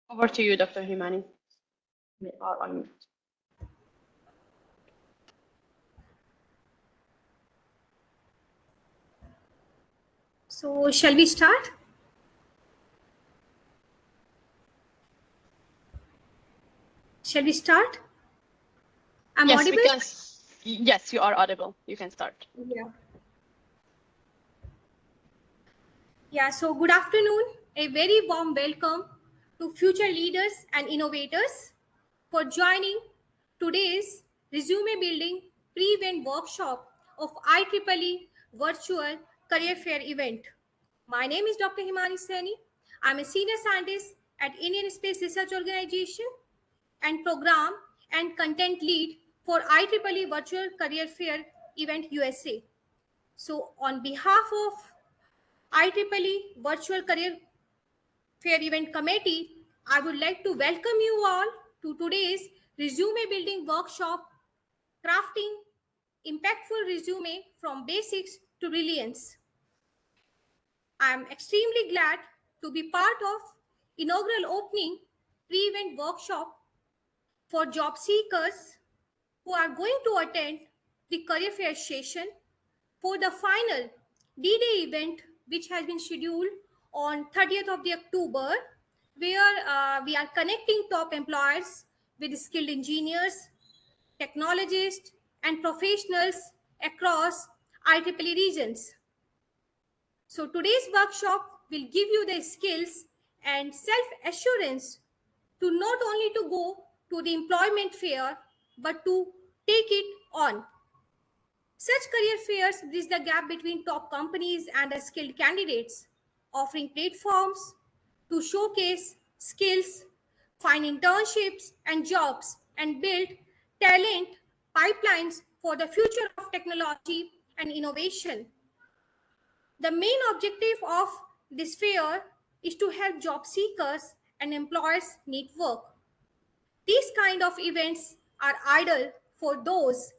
Over to you, Dr. Himani. We are on mute. So shall we start? Shall we start? I'm Yes, audible? we can. Yes, you are audible. You can start. Yeah. Yeah, so good afternoon. A very warm welcome to future leaders and innovators for joining today's resume building pre-event workshop of IEEE Virtual Career Fair event. My name is Dr. Himani Saini. I'm a senior scientist at Indian Space Research Organization and program and content lead for IEEE Virtual Career Fair event USA. So on behalf of IEEE Virtual Career Fair Event Committee, I would like to welcome you all to today's resume building workshop, crafting impactful resume from basics to brilliance. I am extremely glad to be part of inaugural opening pre-event workshop for job seekers who are going to attend the career fair session for the final D-Day event, which has been scheduled on 30th of the October, where we are connecting top employers with skilled engineers, technologists, and professionals across IEEE regions. So today's workshop will give you the skills and self-assurance to not only to go to the employment fair, but to take it on. Such career fairs bridge the gap between top companies and the skilled candidates, offering platforms to showcase skills, find internships and jobs, and build talent pipelines for the future of technology and innovation. The main objective of this fair is to help job seekers and employers network. These kind of events are ideal for those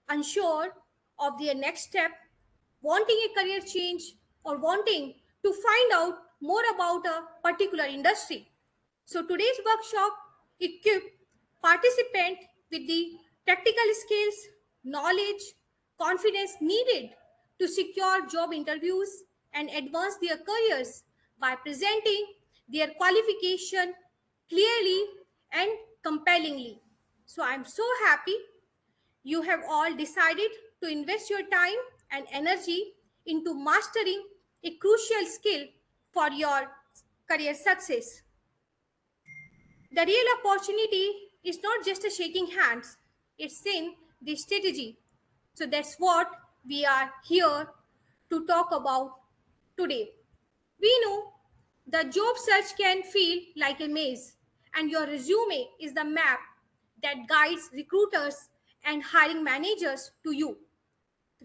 unsure of their next step, wanting a career change, or wanting to find out more about a particular industry. So today's workshop equipped participants with the practical skills, knowledge, confidence needed to secure job interviews and advance their careers by presenting their qualification clearly and compellingly. So I'm so happy you have all decided to invest your time and energy into mastering a crucial skill for your career success. The real opportunity is not just a shaking hands, it's in the strategy. So that's what we are here to talk about today. We know the job search can feel like a maze, and your resume is the map that guides recruiters and hiring managers to you.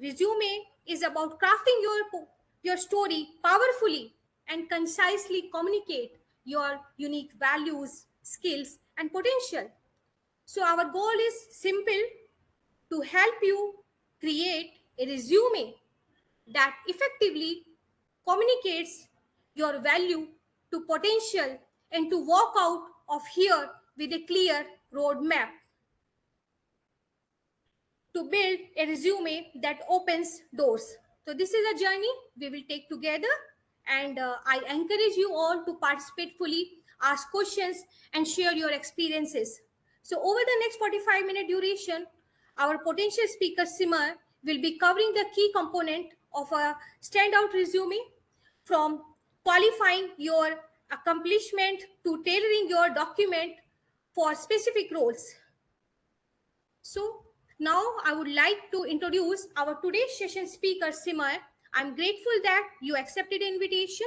Resume is about crafting your story powerfully and concisely communicate your unique values, skills, and potential. So our goal is simple: to help you create a resume that effectively communicates your value to potential and to walk out of here with a clear roadmap to build a resume that opens doors. So this is a journey we will take together, and I encourage you all to participate fully, ask questions, and share your experiences. So over the next 45-minute duration, our potential speaker Simar will be covering the key component of a standout resume, from qualifying your accomplishment to tailoring your document for specific roles. So now I would like to introduce our today's session speaker, Simar. I'm grateful that you accepted the invitation.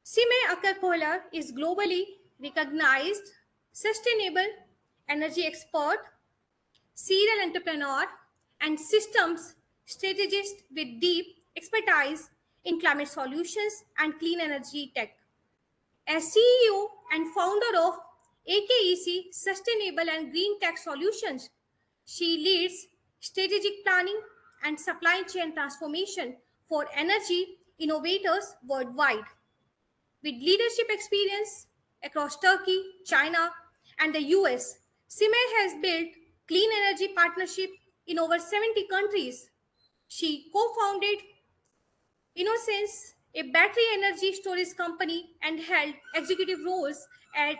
Simar Akakola is globally recognized sustainable energy expert, serial entrepreneur, and systems strategist with deep expertise in climate solutions and clean energy tech. As CEO and founder of AKEC Sustainable and Green Tech Solutions, she leads strategic planning and supply chain transformation for energy innovators worldwide. With leadership experience, across Turkey, China, and the US. Simay has built clean energy partnership in over 70 countries. She co-founded Innocence, a battery energy storage company, and held executive roles at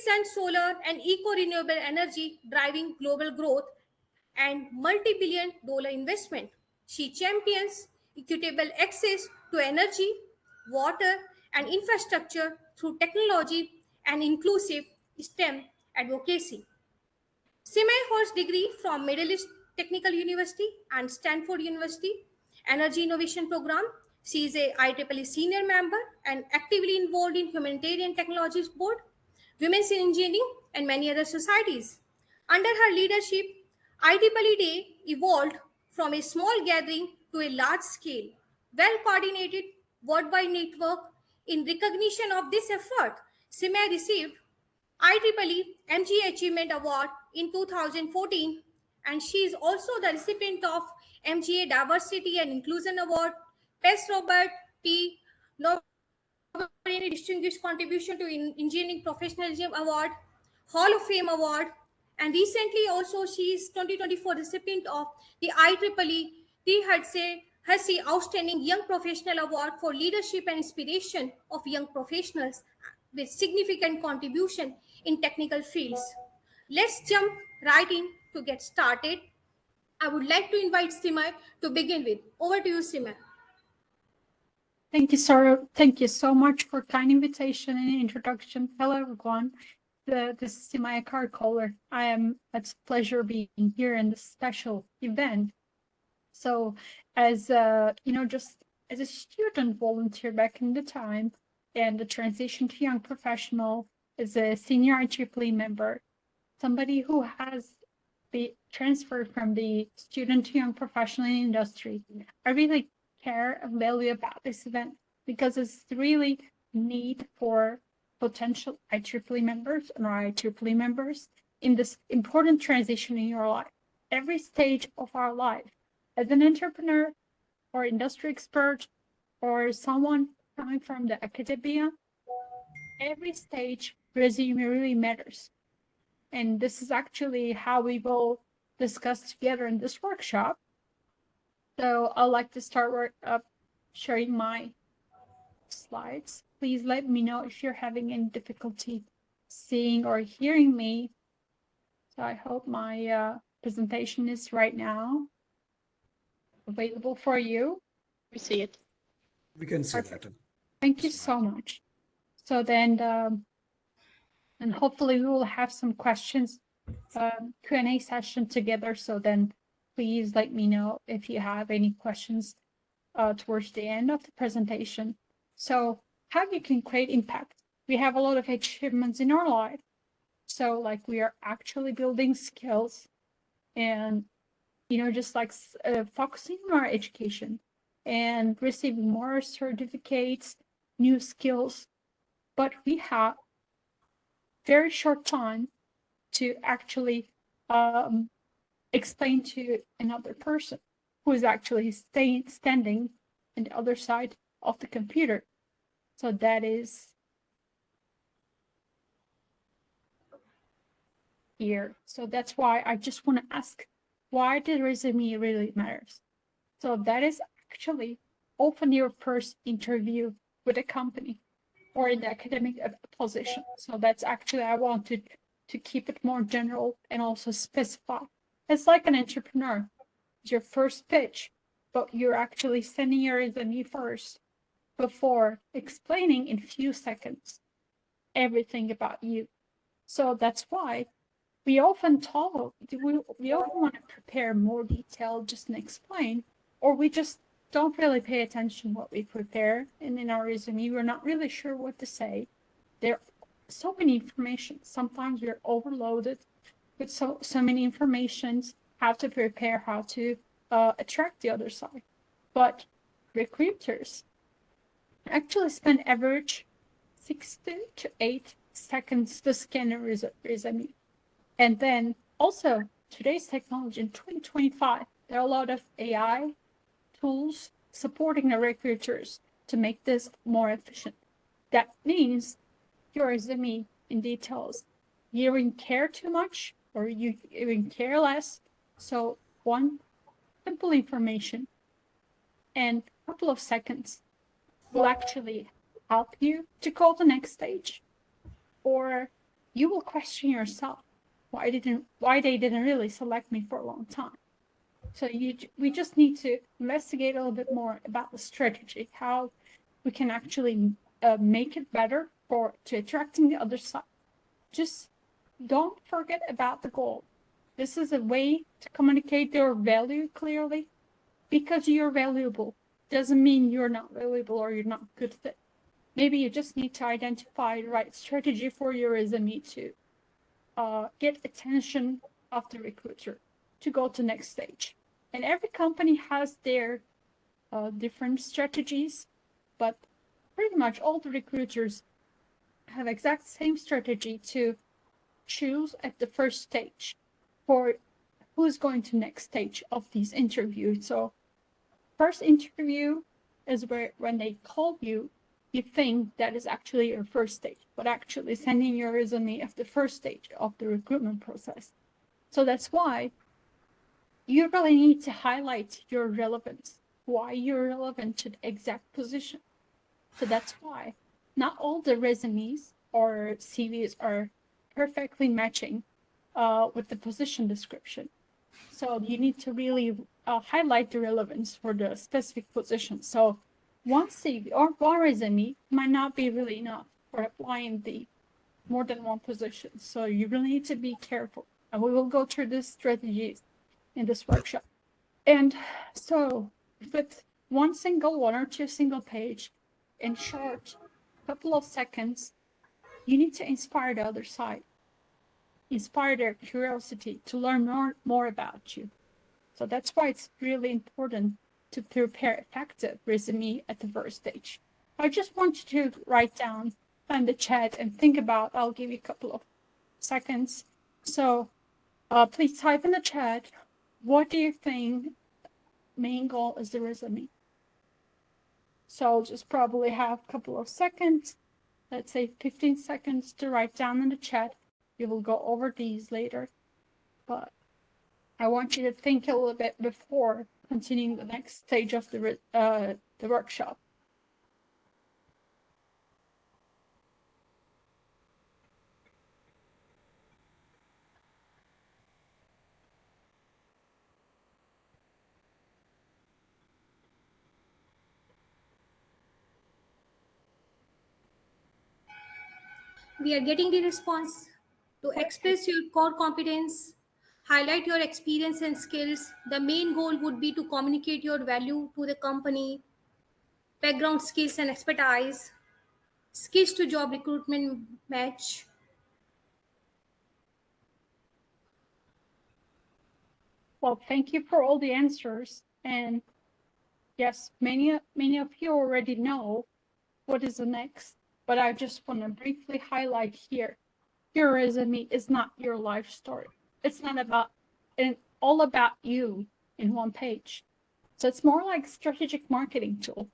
Sun Solar and Eco Renewable Energy, driving global growth and multi-billion dollar investment. She champions equitable access to energy, water, and infrastructure through technology and inclusive STEM advocacy. Simay holds degree from Middle East Technical University and Stanford University Energy Innovation Program. She is a IEEE senior member and actively involved in Humanitarian Technologies Board, Women's in Engineering, and many other societies. Under her leadership, IEEE Day evolved from a small gathering to a large-scale, well-coordinated worldwide network. In recognition of this effort, Simay received IEEE MG Achievement Award in 2014, and she is also the recipient of MGA Diversity and Inclusion Award, Best Robert T. Noble Distinguished Contribution to Engineering Professionalism Award, Hall of Fame Award, and recently also she is 2024 recipient of the IEEE T. Hersey Outstanding Young Professional Award for Leadership and Inspiration of Young Professionals with significant contribution in technical fields. Let's jump right in to get started. I would like to invite Sima to begin with. Over to you, Sima. Thank you, Sarah. Thank you so much for kind invitation and introduction. Hello, everyone. This is Simaya Carcaller. It's a pleasure being here in this special event. So, as just as a student volunteer back in the time, and the transition to young professional as a senior IEEE member, somebody who has the transfer from the student to young professional in industry, I really care and value about this event because it's really need for potential IEEE members and IEEE members in this important transition in your life. Every stage of our life, as an entrepreneur or industry expert or someone coming from the academia, every stage resume really matters. And this is actually how we will discuss together in this workshop. So I'd like to start sharing my slides. Please let me know if you're having any difficulty seeing or hearing me. So I hope my presentation is right now available for you. We see it. We can see that. Thank you so much. So then, and hopefully we will have some questions, Q&A session together. So then please let me know if you have any questions towards the end of the presentation. So how you can create impact? We have a lot of achievements in our life. So like we are actually building skills and, just like focusing on our education and receiving more certificates, new skills. But we have very short time to actually explain to another person who is actually standing on the other side of the computer. So that is here. So that's why I just want to ask, why the resume really matters. So that is actually often your first interview with a company or in the academic position. So that's actually, I wanted to keep it more general and also specify. It's like an entrepreneur. It's your first pitch, but you're actually sending your resume first before explaining in few seconds everything about you. So that's why we often we often want to prepare more detail just and explain, or we just don't really pay attention what we prepare. And in our resume, we're not really sure what to say. There are so many information. Sometimes we're overloaded with so many informations, how to prepare, how to attract the other side. But recruiters actually spend average 6 to 8 seconds to scan a resume. And then also today's technology in 2025, there are a lot of AI tools supporting the recruiters to make this more efficient. That means your resume in details. You even care too much or you even care less. So one simple information and a couple of seconds will actually help you to go to the next stage. Or you will question yourself, why they didn't really select me for a long time. So we just need to investigate a little bit more about the strategy, how we can actually make it better to attracting the other side. Just don't forget about the goal. This is a way to communicate your value clearly. Because you're valuable doesn't mean you're not valuable or you're not good fit. Maybe you just need to identify the right strategy for your resume to get attention of the recruiter to go to next stage. And every company has their different strategies, but pretty much all the recruiters have exact same strategy to choose at the first stage for who's going to next stage of these interviews. So first interview is where when they call you, you think that is actually your first stage, but actually sending your resume at the first stage of the recruitment process. So that's why you really need to highlight your relevance, why you're relevant to the exact position. So that's why not all the resumes or CVs are perfectly matching with the position description. So you need to really highlight the relevance for the specific position. So one CV or one resume might not be really enough for applying the more than one position. So you really need to be careful. And we will go through these strategies in this workshop. And so with one or two single page in short couple of seconds, you need to inspire the other side, inspire their curiosity to learn more about you. So that's why it's really important to prepare effective resume at the first stage. I just want you to write down in the chat and think about, I'll give you a couple of seconds. So please type in the chat, what do you think main goal is the resume? So I'll just probably have a couple of seconds, let's say 15 seconds to write down in the chat. We will go over these later, but I want you to think a little bit before continuing the next stage of the workshop. We are getting the response. To express your core competence, highlight your experience and skills. The main goal would be to communicate your value to the company, background skills and expertise, skills to job recruitment match. Well, thank you for all the answers. And yes, many of you already know what is the next, but I just want to briefly highlight here. Your resume is not your life story. It's not all about you in one page. So it's more like strategic marketing tool.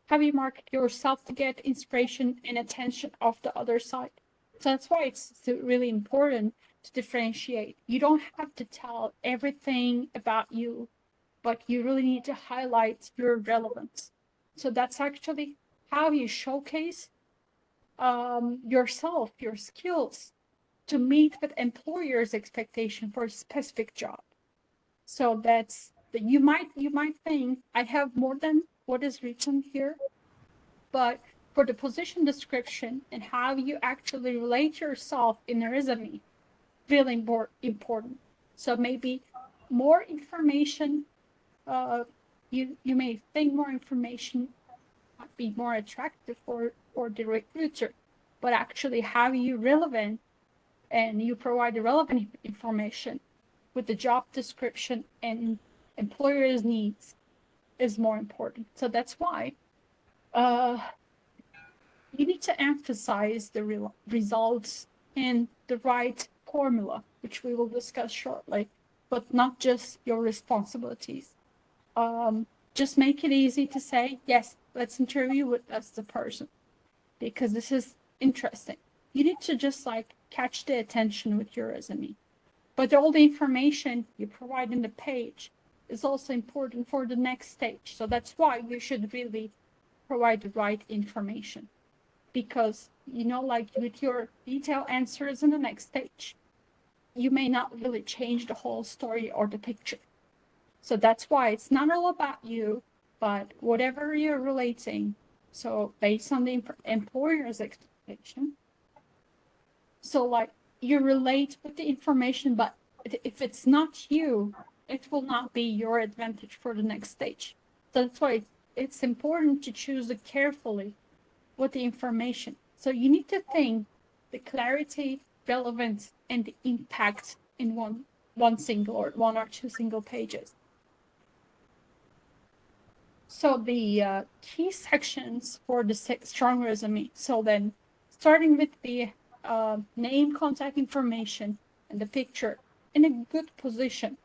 How you market yourself to get inspiration and attention of the other side. So that's why it's really important to differentiate. You don't have to tell everything about you, but you really need to highlight your relevance. So that's actually how you showcase yourself, your skills to meet with employers' expectation for a specific job. So that's you might think I have more than what is written here, but for the position description and how you actually relate yourself in a resume, really important. So maybe more information, you may think more information might be more attractive for the recruiter, but actually how you relevant and you provide the relevant information with the job description and employer's needs is more important. So that's why you need to emphasize the results and the right formula, which we will discuss shortly, but not just your responsibilities. Just make it easy to say, yes, let's interview with us the person, because this is interesting. you need to just like catch the attention with your resume. But all the information you provide in the page is also important for the next stage. So that's why you should really provide the right information. Because, you know, like with your detailed answers in the next stage, you may not really change the whole story or the picture. So that's why it's not all about you, but whatever you're relating. So based on the employer's expectation. So like you relate with the information, but if it's not you, it will not be your advantage for the next stage. So that's why it's important to choose it carefully with the information. So you need to think the clarity, relevance, and the impact in one single or one or two single pages. So the key sections for the strong resume. So then starting with the name, contact information, and the picture in a good position.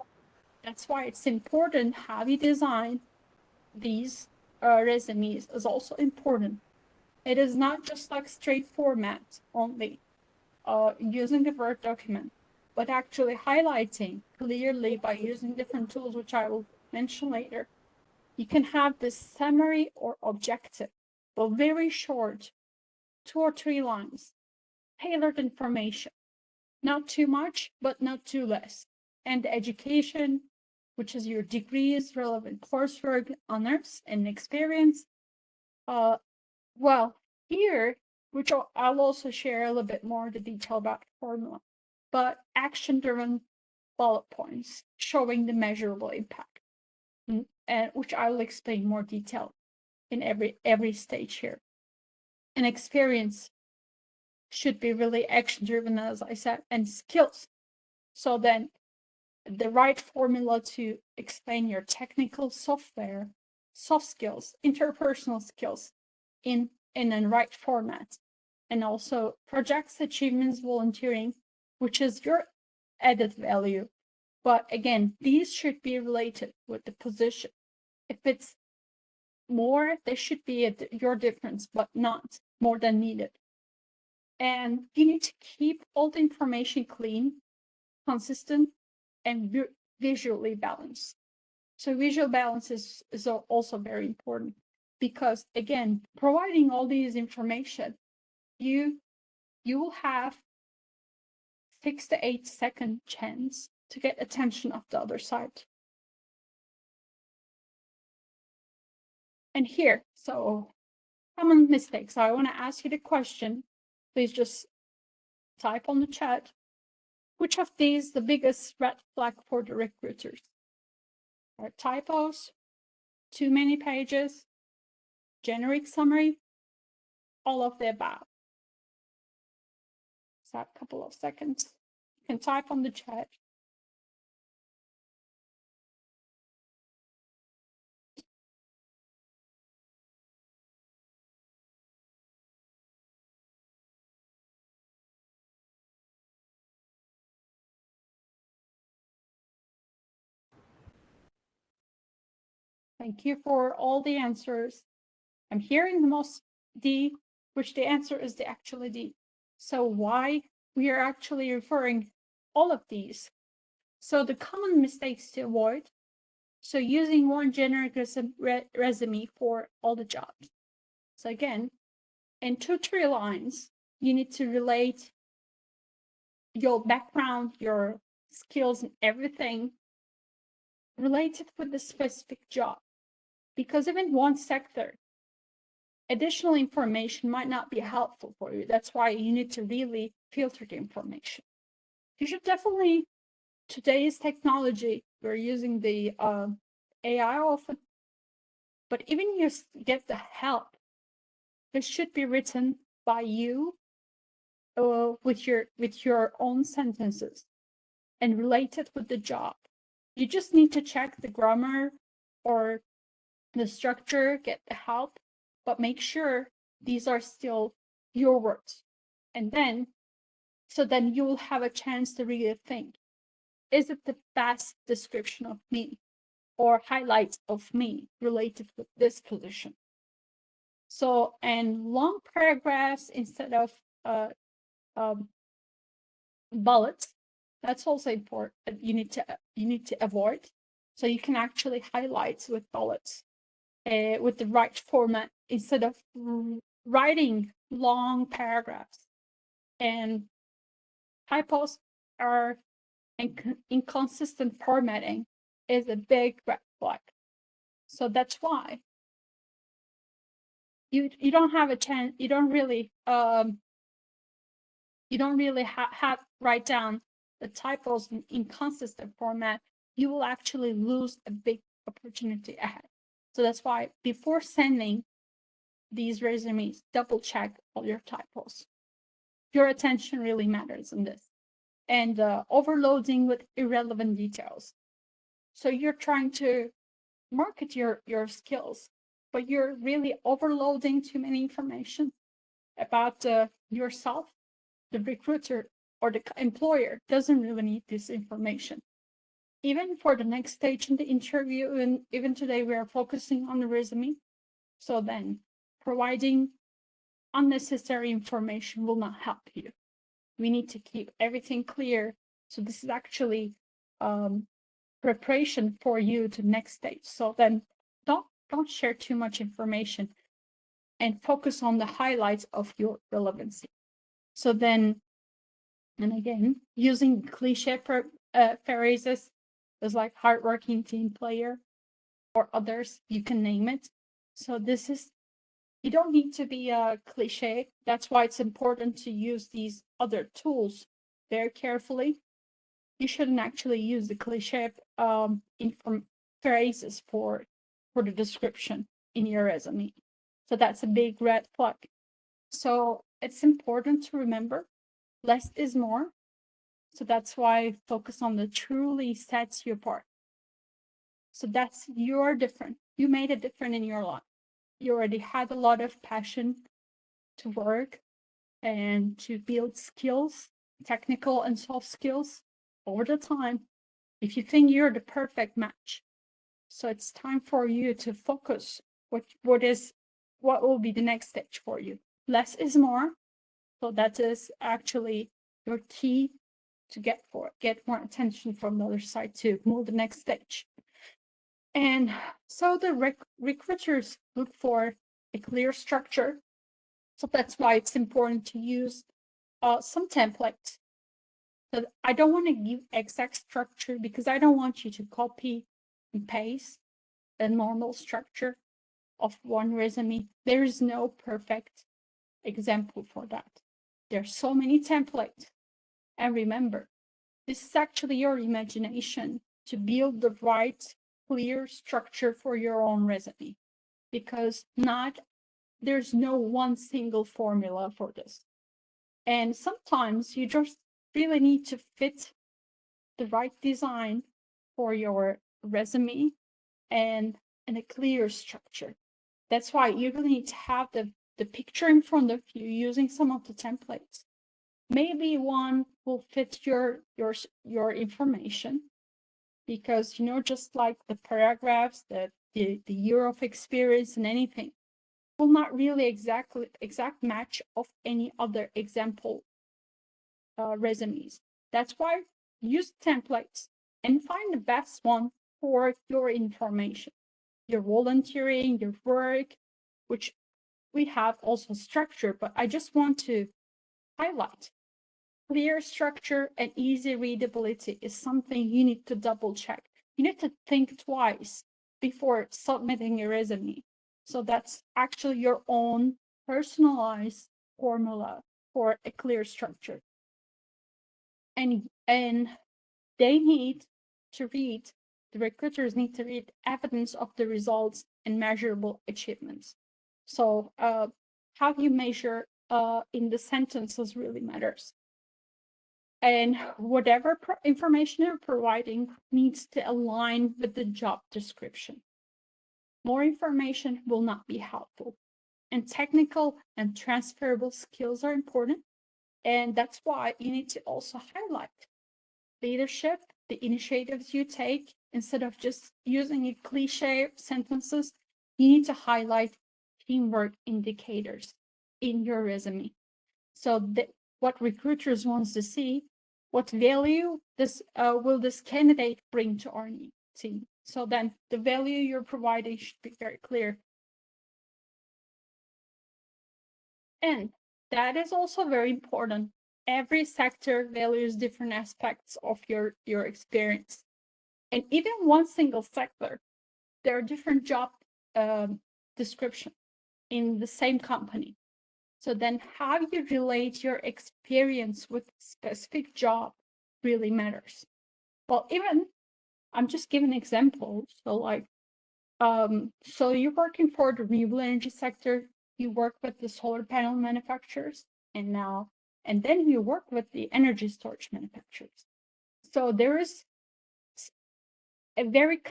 That's why it's important how you design these resumes is also important. It is not just like straight format only, using the Word document, but actually highlighting clearly by using different tools, which I will mention later. You can have this summary or objective, but very short, 2 or 3 lines, tailored information, not too much, but not too less. And the education, which is your degrees, relevant coursework, honors, and experience. Well, here, which I'll also share a little bit more the detail about the formula, but action-driven bullet points showing the measurable impact, and which I will explain more detail in every stage here. And experience should be really action-driven, as I said, and skills. So then the right formula to explain your technical software, soft skills, interpersonal skills in a right format. And also projects, achievements, volunteering, which is your added value. But again, these should be related with the position. If it's more, there should be your difference, but not more than needed. And you need to keep all the information clean, consistent, and visually balanced. So visual balance is also very important because, again, providing all these information, you will have 6 to 8 second chance to get attention of the other side. And here, so common mistakes. So I want to ask you the question. Please just type on the chat. Which of these the biggest red flag for the recruiters? Are typos, too many pages, generic summary, all of the above? So a couple of seconds. You can type on the chat. Thank you for all the answers. I'm hearing the most D, which the answer is the actually D. So why we are actually referring all of these? So the common mistakes to avoid. So using one generic resume for all the jobs. So again, in 2-3 lines, you need to relate your background, your skills, and everything related with the specific job. Because even one sector, additional information might not be helpful for you. That's why you need to really filter the information. You should definitely, today's technology, we're using the AI often, but even you get the help, this should be written by you with your own sentences and related with the job. You just need to check the grammar or the structure, get the help, but make sure these are still your words. And then, so then you will have a chance to really think, is it the best description of me or highlights of me related with this position? So, and long paragraphs instead of bullets. That's also important. You need to avoid. So you can actually highlight with bullets with the right format instead of writing long paragraphs. And typos are inconsistent formatting is a big red flag. So that's why you don't have a chance. You don't really have write down the typos in inconsistent format. You will actually lose a big opportunity ahead. So that's why before sending these resumes, double check all your typos. Your attention really matters in this. And overloading with irrelevant details. So you're trying to market your skills, but you're really overloading too many information about yourself. The recruiter or the employer doesn't really need this information. Even for the next stage in the interview, and even today we are focusing on the resume. So then providing unnecessary information will not help you. We need to keep everything clear. So this is actually preparation for you to next stage. So then don't share too much information and focus on the highlights of your relevancy. So then, and again, using cliche phrases is like hardworking team player or others, you can name it. So this is, you don't need to be a cliche. That's why it's important to use these other tools very carefully. You shouldn't actually use the cliche phrases for the description in your resume. So that's a big red flag. So it's important to remember less is more. So that's why I focus on the truly sets you apart. So that's you're different. You made it different in your life. You already had a lot of passion to work and to build skills, technical and soft skills over the time. If you think you're the perfect match, so it's time for you to focus what will be the next stage for you. Less is more. So that is actually your key to get more attention from the other side to move the next stage. And so the recruiters look for a clear structure. So that's why it's important to use some templates. So I don't want to give exact structure because I don't want you to copy and paste the normal structure of one resume. There is no perfect example for that. There's so many templates. And remember, this is actually your imagination to build the right, clear structure for your own resume, because there's no one single formula for this. And sometimes you just really need to fit the right design for your resume and a clear structure. That's why you really need to have the picture in front of you using some of the templates. Maybe one will fit your information because, just like the paragraphs, the year of experience and anything will not really exact match of any other example resumes. That's why use templates and find the best one for your information, your volunteering, your work, which we have also structure, but I just want to highlight clear structure and easy readability is something you need to double check. You need to think twice before submitting a resume. So that's actually your own personalized formula for a clear structure. And they need to read, the recruiters need to read evidence of the results and measurable achievements. So how you measure in the sentences really matters. And whatever information you're providing needs to align with the job description. More information will not be helpful. And technical and transferable skills are important. And that's why you need to also highlight leadership, the initiatives you take. Instead of just using cliche sentences, you need to highlight teamwork indicators in your resume. So what recruiters wants to see, what value this will this candidate bring to our team. So then the value you're providing should be very clear. And that is also very important. Every sector values different aspects of your experience. And even one single sector, there are different job description in the same company. So then how you relate your experience with specific job really matters. Well, even I'm just giving an example. So like, so you're working for the renewable energy sector, you work with the solar panel manufacturers, and then you work with the energy storage manufacturers. So there is a very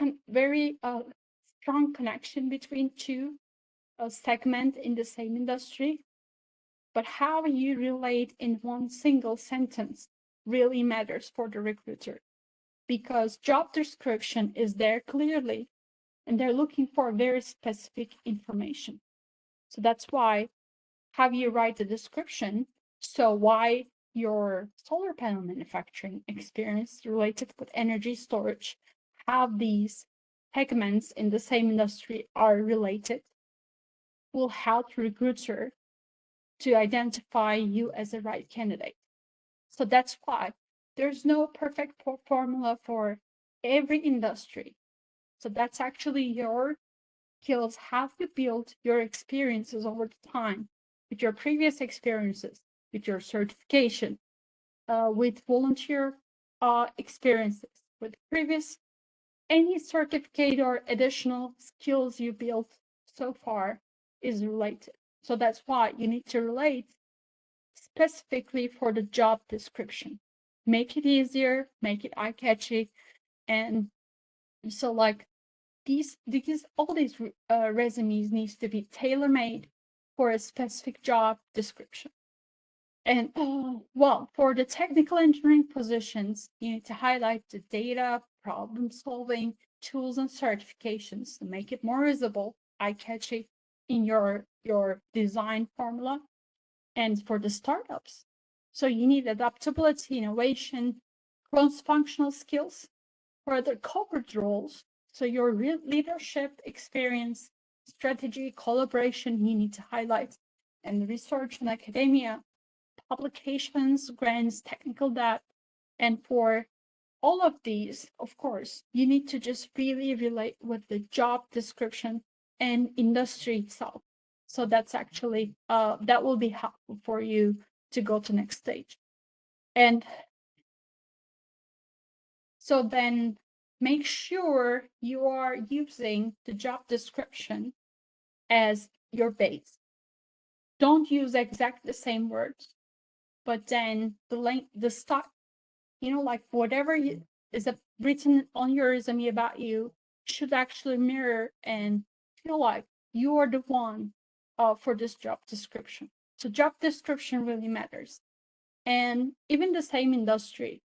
strong connection between two segments in the same industry, but how you relate in one single sentence really matters for the recruiter, because job description is there clearly and they're looking for very specific information. So that's why how you write the description. So why your solar panel manufacturing experience related with energy storage, how these segments in the same industry are related, will help the recruiter to identify you as a right candidate. So that's why there's no perfect formula for every industry. So that's actually your skills, how you build your experiences over time, with your previous experiences, with your certification, with volunteer experiences, with previous any certificate or additional skills you built so far is related. So that's why you need to relate specifically for the job description. Make it easier, make it eye-catchy, and so like all these resumes needs to be tailor-made for a specific job description. And well, for the technical engineering positions, you need to highlight the data, problem solving, tools, and certifications to make it more visible, eye-catchy in your design formula. And for the startups, so you need adaptability, innovation, cross-functional skills. For the corporate roles, so your leadership experience, strategy, collaboration, you need to highlight, and research and academia, publications, grants, technical depth. And for all of these, of course, you need to just really relate with the job description and industry itself. So that's actually, that will be helpful for you to go to next stage. And so then make sure you are using the job description as your base. Don't use exactly the same words, but then the start, like whatever is written on your resume about you should actually mirror and feel like you are the one for this job description. So job description really matters. And even the same industry,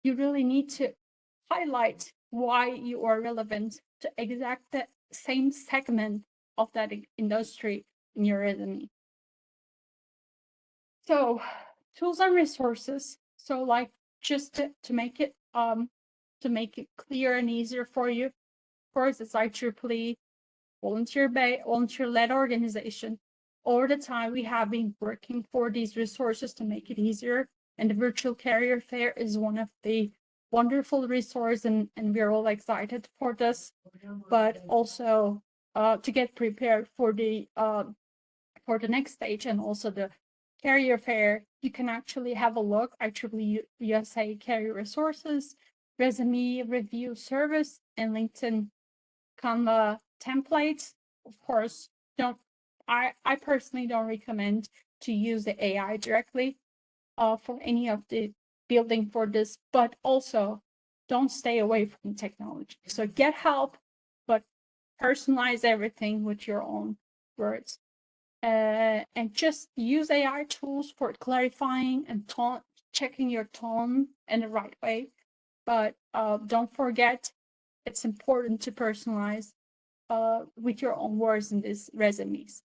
you really need to highlight why you are relevant to exact the same segment of that industry in your resume. So tools and resources. So like just to make it clear and easier for you. Of course, it's IEEE volunteer-led organization. All the time we have been working for these resources to make it easier. And the virtual career fair is one of the wonderful resource, and we're all excited for this, but also to get prepared for the next stage and also the career fair. You can actually have a look. IEEE USA Career Resources, Resume Review Service, and LinkedIn Canva templates. Of course, I personally don't recommend to use the AI directly for any of the building for this, but also don't stay away from technology. So get help, but personalize everything with your own words. And just use AI tools for clarifying and checking your tone in the right way. But don't forget, it's important to personalize with your own words in these resumes.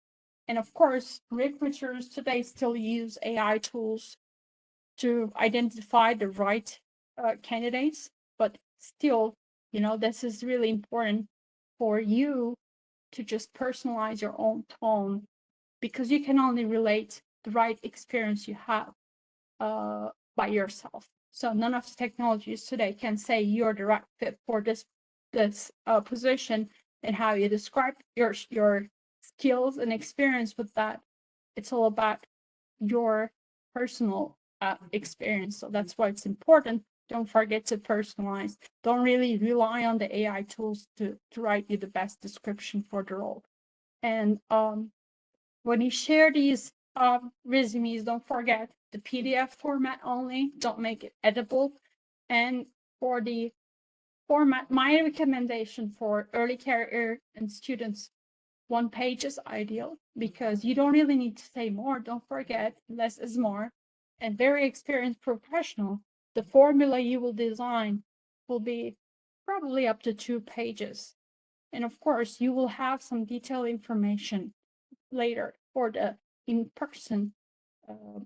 And of course, recruiters today still use AI tools to identify the right candidates, but still, you know, this is really important for you to just personalize your own tone, because you can only relate the right experience you have by yourself. So none of the technologies today can say you're the right fit for this position, and how you describe your skills and experience with that. It's all about your personal experience. So that's why it's important. Don't forget to personalize. Don't really rely on the AI tools to write you the best description for the role. And when you share these resumes, don't forget the PDF format only. Don't make it editable. And for the format, my recommendation for early career and students, 1 page is ideal, because you don't really need to say more. Don't forget, less is more. And very experienced professional, the formula you will design will be probably up to 2 pages. And of course, you will have some detailed information later for the in-person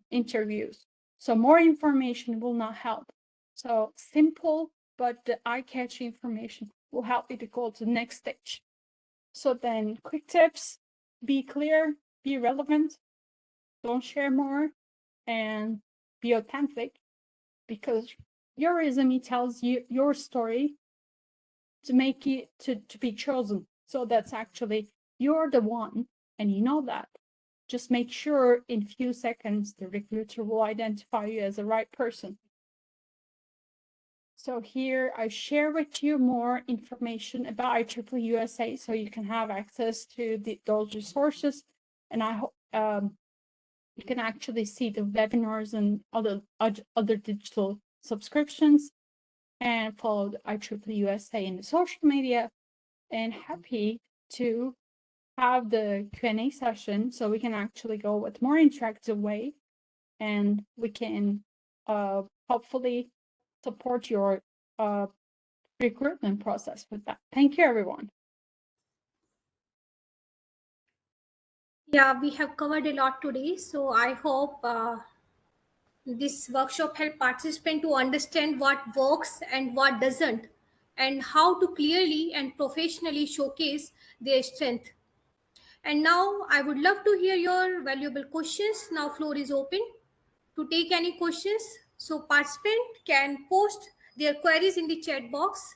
interviews. So more information will not help. So simple, but the eye-catching information will help you to go to the next stage. So then, quick tips: be clear, be relevant, don't share more, and be authentic, because your resume tells you your story to make it to be chosen. So that's actually, you're the one, and you know that. Just make sure in few seconds the recruiter will identify you as the right person. So here I share with you more information about IEEE USA, so you can have access to those resources. And I hope you can actually see the webinars and other digital subscriptions, and follow the IEEE USA in the social media. And happy to have the Q&A session, so we can actually go with more interactive way, and we can hopefully support your recruitment process with that. Thank you, everyone. Yeah, we have covered a lot today. So I hope this workshop help participants to understand what works and what doesn't, and how to clearly and professionally showcase their strength. And now I would love to hear your valuable questions. Now floor is open to take any questions. So participant can post their queries in the chat box.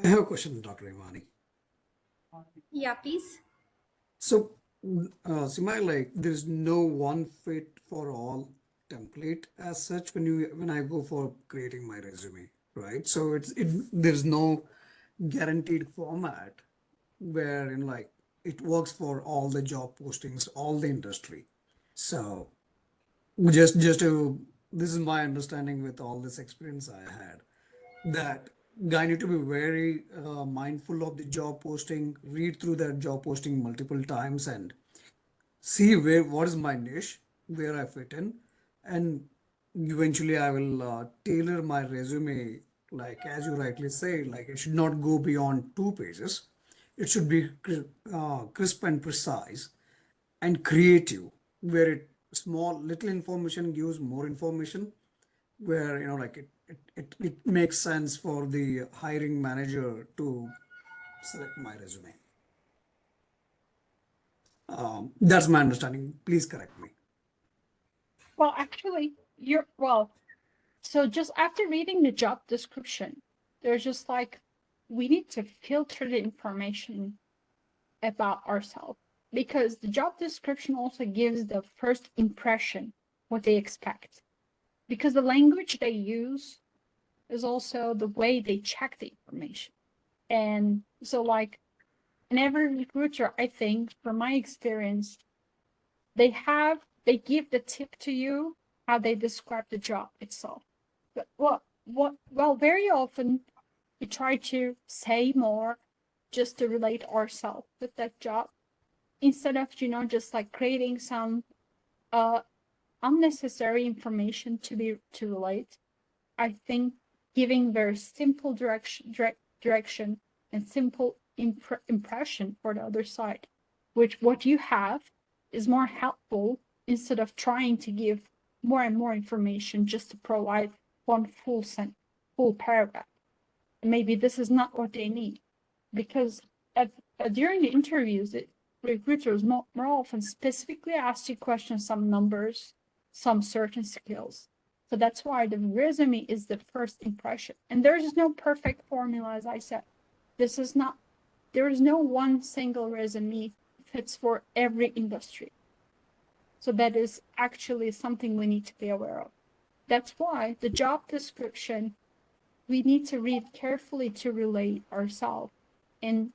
I have a question, Dr. Imani. Yeah, please. So, Simai, like, there's no one fit for all template as such when I go for creating my resume, right? So there's no guaranteed format where like it works for all the job postings, all the industry. So just to this is my understanding with all this experience I had, that guy need to be very mindful of the job posting, read through that job posting multiple times, and see what is my niche, where I fit in, and eventually I will tailor my resume, like as you rightly say, like it should not go beyond 2 pages. It should be crisp and precise and creative, where it small little information gives more information, where like it makes sense for the hiring manager to select my resume. That's my understanding. Please correct me. Well, actually, so just after reading the job description, there's just like, we need to filter the information about ourselves, because the job description also gives the first impression, what they expect, because the language they use is also the way they check the information. And so, like, in every recruiter, I think from my experience, they give the tip to you how they describe the job itself. But well, very often we try to say more just to relate ourselves with that job. instead of, you know, just like creating some unnecessary information to relate, I think giving very simple direction and simple impression for the other side, which what you have is more helpful instead of trying to give more and more information just to provide one full paragraph. Maybe this is not what they need, because during the interviews, recruiters more often specifically ask you questions, some numbers, some certain skills. So that's why the resume is the first impression. And there is no perfect formula, as I said. There is no one single resume fits for every industry. So that is actually something we need to be aware of. That's why the job description, we need to read carefully to relate ourselves. And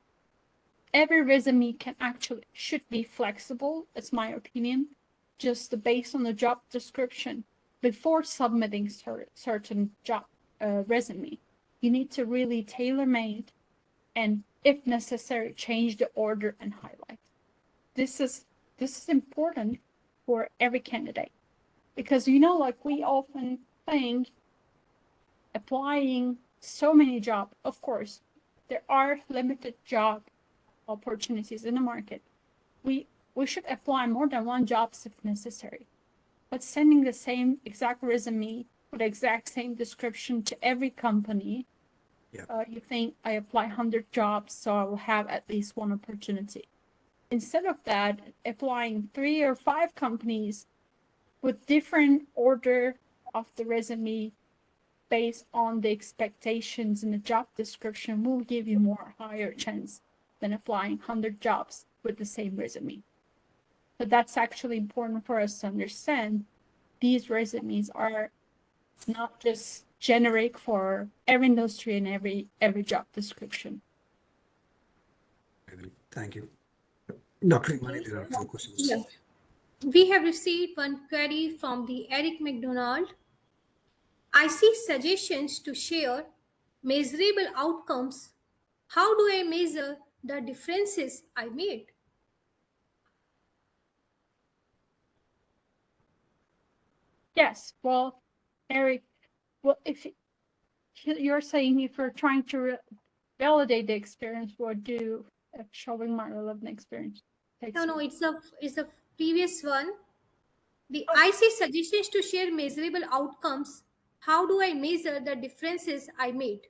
every resume should be flexible, that's my opinion, just based on the job description. Before submitting certain job resume, you need to really tailor-made and, if necessary, change the order and highlight. This is important for every candidate, because, you know, like we often think applying so many jobs, of course, there are limited job opportunities in the market. We should apply more than one job if necessary. But sending the same exact resume with the exact same description to every company, you think I apply 100 jobs, so I will have at least one opportunity. Instead of that, applying 3 or 5 companies with different order of the resume based on the expectations in the job description will give you more higher chance than applying 100 jobs with the same resume. But that's actually important for us to understand. These resumes are not just generic for every industry and every job description. Thank you. Dr. Imani, there are 4 questions. Yeah. We have received one query from the Eric McDonald. I see suggestions to share measurable outcomes. How do I measure the differences I made? Yes, well, Eric, well, if you're saying if you're trying to validate the experience, what do showing my relevant experience takes? No, it's a previous one. I see suggestions to share measurable outcomes. How do I measure the differences I made?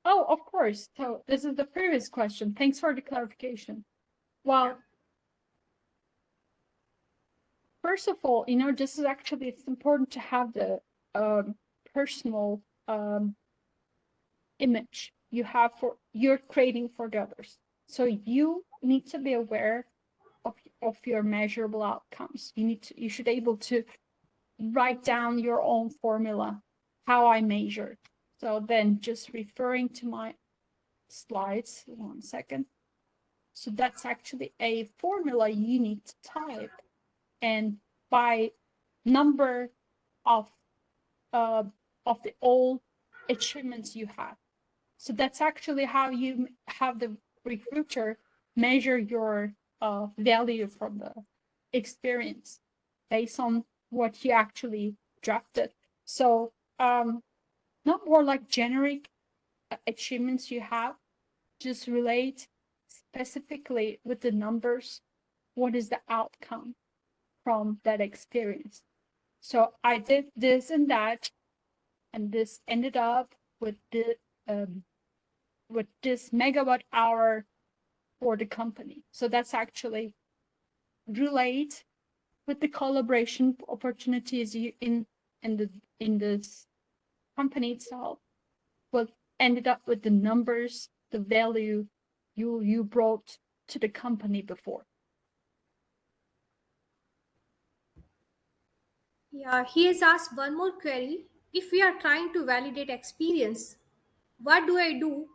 Oh, of course. So this is the previous question. Thanks for the clarification. Well, first of all, you know, this is actually, it's important to have the personal image you have you're creating for the others. So you need to be aware of your measurable outcomes. You should able to write down your own formula, how I measure. So then just referring to my slides, 1 second. So that's actually a formula you need to type, and by number of the all achievements you have. So that's actually how you have the recruiter measure your value from the experience based on what you actually drafted. So not more like generic achievements you have, just relate specifically with the numbers, what is the outcome from that experience. So I did this and that, and this ended up with this megawatt hour for the company. So that's actually relate with the collaboration opportunities in this company itself, but ended up with the numbers, the value you brought to the company before. Yeah, he has asked one more query. If we are trying to validate experience, what do I do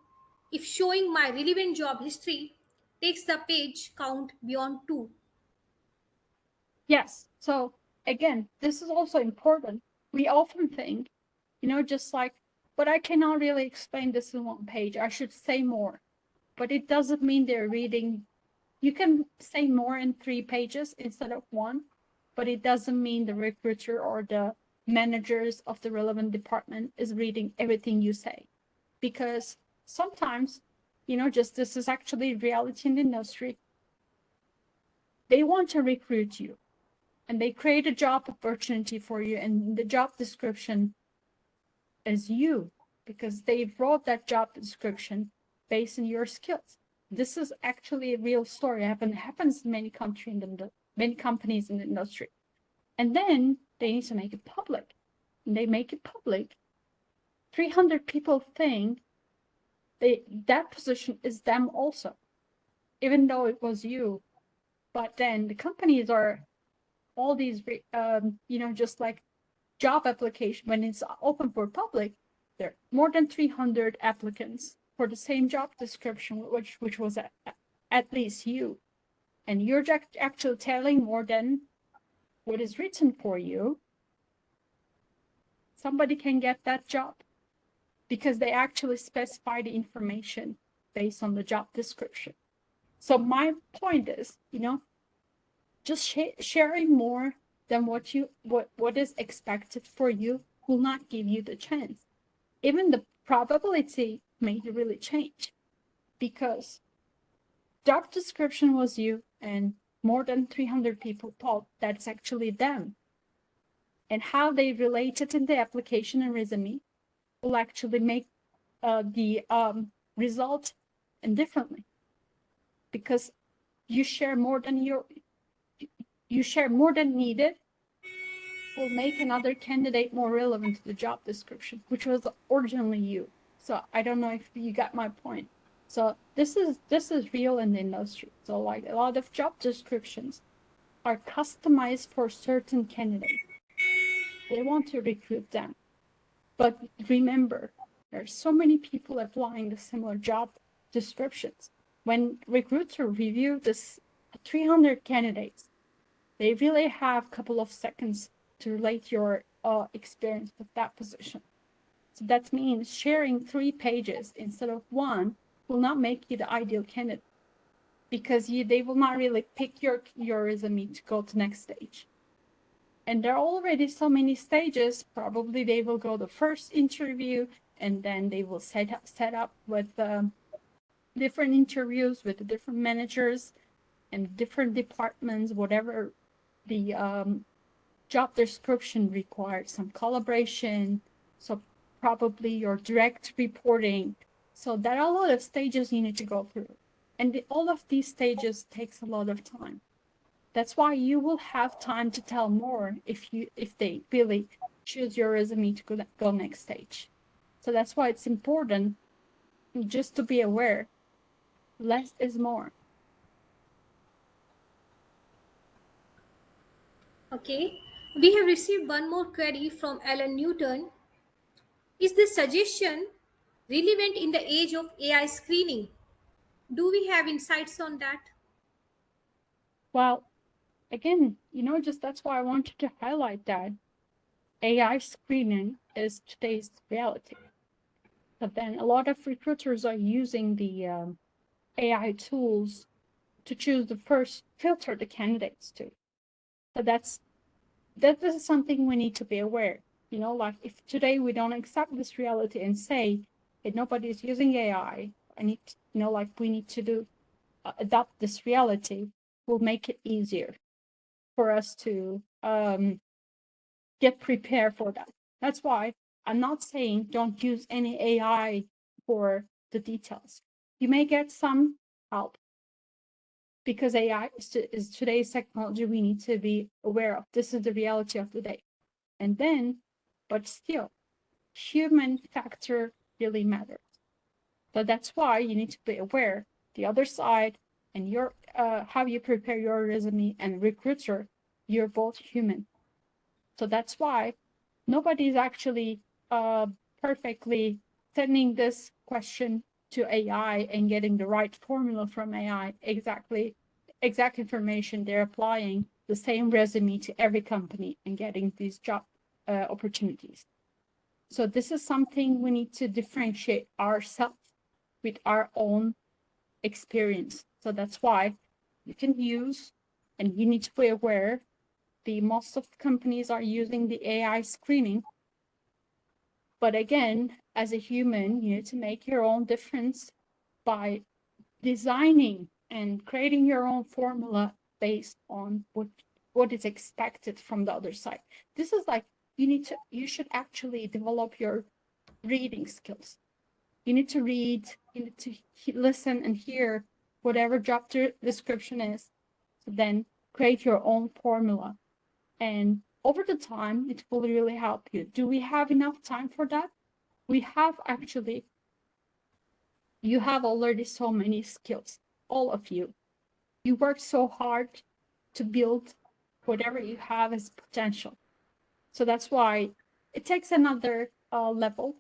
if showing my relevant job history takes the page count beyond 2? Yes. So again, this is also important. We often think, you know, just like, but I cannot really explain this in 1 page. I should say more. But it doesn't mean they're reading You can say more in 3 pages instead of 1, but it doesn't mean the recruiter or the managers of the relevant department is reading everything you say. Because sometimes, just this is actually reality in the industry. They want to recruit you and they create a job opportunity for you, and the job description is you because they wrote that job description based on your skills. This is actually a real story. It happens in many companies in the industry. And then they need to make it public. And they make it public. 300 people think that position is them also, even though it was you. But then the companies are all these, just like job application, when it's open for public, there are more than 300 applicants for the same job description, which was at least you. And you're actually telling more than what is written for you. Somebody can get that job because they actually specify the information based on the job description. So my point is, just sharing more than what is expected for you will not give you the chance. Even the probability may really change because job description was you and more than 300 people thought that's actually them. And how they relate it in the application and resume will actually make the result differently, because you share more than needed will make another candidate more relevant to the job description, which was originally you. So I don't know if you got my point. So this is real in the industry. So like a lot of job descriptions are customized for certain candidates. They want to recruit them. But remember, there are so many people applying the similar job descriptions. When recruiters review this 300 candidates, they really have a couple of seconds to relate your experience with that position. So that means sharing 3 pages instead of 1 will not make you the ideal candidate, because they will not really pick your resume to go to the next stage. And there are already so many stages. Probably they will go the first interview, and then they will set up with different interviews with the different managers and different departments, whatever the job description requires, some collaboration, so probably your direct reporting. So there are a lot of stages you need to go through. And all of these stages takes a lot of time. That's why you will have time to tell more if they really choose your resume to go next stage. So that's why it's important just to be aware. Less is more. Okay, we have received one more query from Alan Newton. Is this suggestion relevant in the age of AI screening? Do we have insights on that? Well, again, just that's why I wanted to highlight that AI screening is today's reality. But then a lot of recruiters are using the AI tools to choose the first filter the candidates to. So that is something we need to be aware. Like if today we don't accept this reality and say that nobody is using AI, we need to adopt this reality, will make it easier for us to get prepared for that. That's why I'm not saying don't use any AI for the details. You may get some help because AI is today's technology we need to be aware of. This is the reality of the day. And then, but still, human factor really matters. So that's why you need to be aware the other side and your how you prepare your resume and recruiter, you're both human. So that's why nobody's actually perfectly sending this question to AI and getting the right formula from AI, exact information. They're applying the same resume to every company and getting these job opportunities. So this is something we need to differentiate ourselves with our own experience. So that's why you can use, and you need to be aware most of the companies are using the AI screening. But again, as a human, you need to make your own difference by designing and creating your own formula based on what is expected from the other side. This is like you should actually develop your reading skills. You need to read, you need to listen and hear whatever job description is, so then create your own formula. And over the time, it will really help you. Do we have enough time for that? We have actually. You have already so many skills, all of you. You work so hard to build whatever you have as potential. So that's why it takes another level